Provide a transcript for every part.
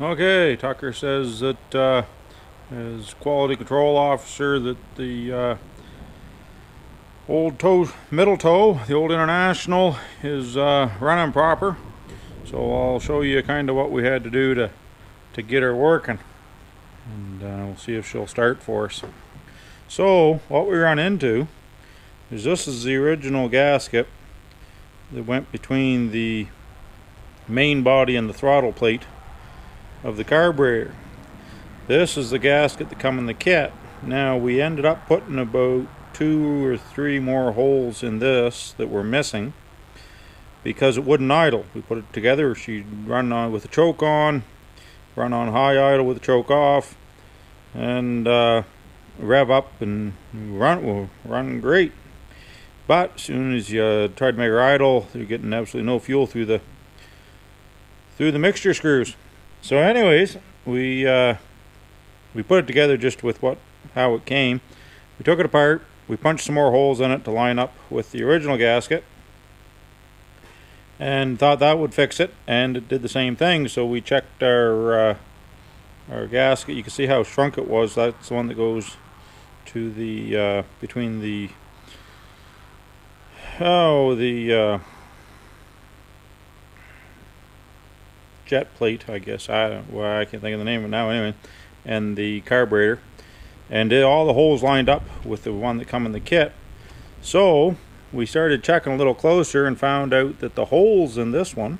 Okay, Tucker says that as quality control officer that the middle toe, the old International, is running proper. So I'll show you kind of what we had to do to get her working, and we'll see if she'll start for us. So what we run into is this is the original gasket that went between the main body and the throttle plate of the carburetor. This is the gasket that come in the kit. Now we ended up putting about 2 or 3 more holes in this that were missing because it wouldn't idle. We put it together. She'd run on with the choke on, run on high idle with the choke off, and rev up and run great. But as soon as you try to make her idle, you're getting absolutely no fuel through the mixture screws. So anyways, we put it together just with how it came. We took it apart, we punched some more holes in it to line up with the original gasket, and thought that would fix it, and it did the same thing. So we checked our gasket. You can see how shrunk it was. That's the one that goes to the between the jet plate, I guess. I can't think of the name of it now anyway, and the carburetor, and all the holes lined up with the one that come in the kit. So we started checking a little closer and found out that the holes in this one,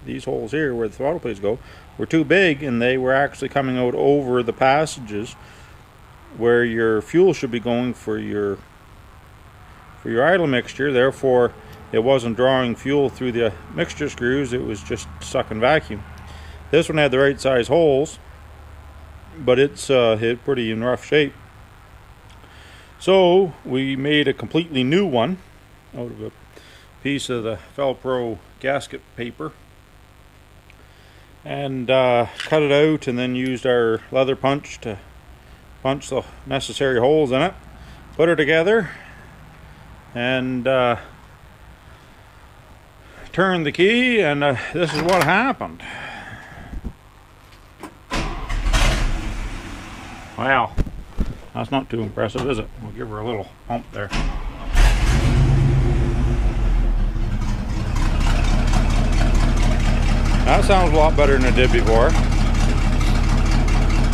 these holes here where the throttle plates go, were too big, and they were actually coming out over the passages where your fuel should be going for your idle mixture. Therefore it wasn't drawing fuel through the mixture screws, it was just sucking vacuum. This one had the right size holes, but it's hit pretty in rough shape. So we made a completely new one out of a piece of the Velcro gasket paper, and cut it out, and then used our leather punch to punch the necessary holes in it, put her together, and turned the key, and this is what happened. Wow, that's not too impressive, is it? We'll give her a little pump there. That sounds a lot better than it did before.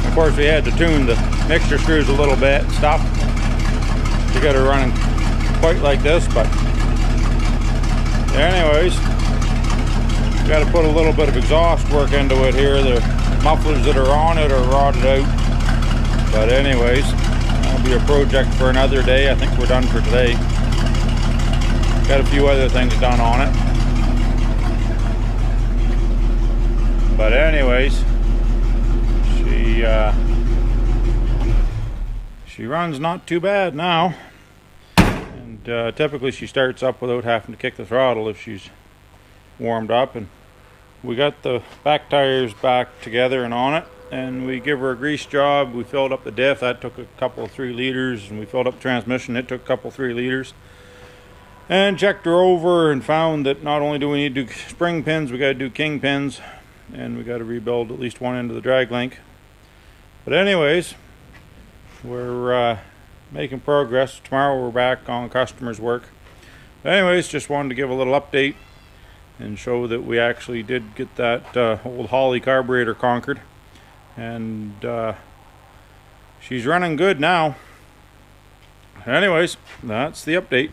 Of course, we had to tune the mixture screws a little bit and stuff to get her running quite like this, but anyways, got to put a little bit of exhaust work into it here. The mufflers that are on it are rotted out, but anyways, that'll be a project for another day. I think we're done for today. Got a few other things done on it, but anyways, she runs not too bad now. Typically she starts up without having to kick the throttle if she's warmed up. And we got the back tires back together and on it, and we give her a grease job. We filled up the diff, that took a couple of 3 liters, and we filled up the transmission, it took a couple of 3 liters, and checked her over and found that not only do we need to do spring pins, we got to do king pins, and we got to rebuild at least one end of the drag link. But anyways, we're making progress. Tomorrow we're back on customers' work. Anyways, just wanted to give a little update and show that we actually did get that old Holly carburetor conquered, and she's running good now. Anyways, that's the update.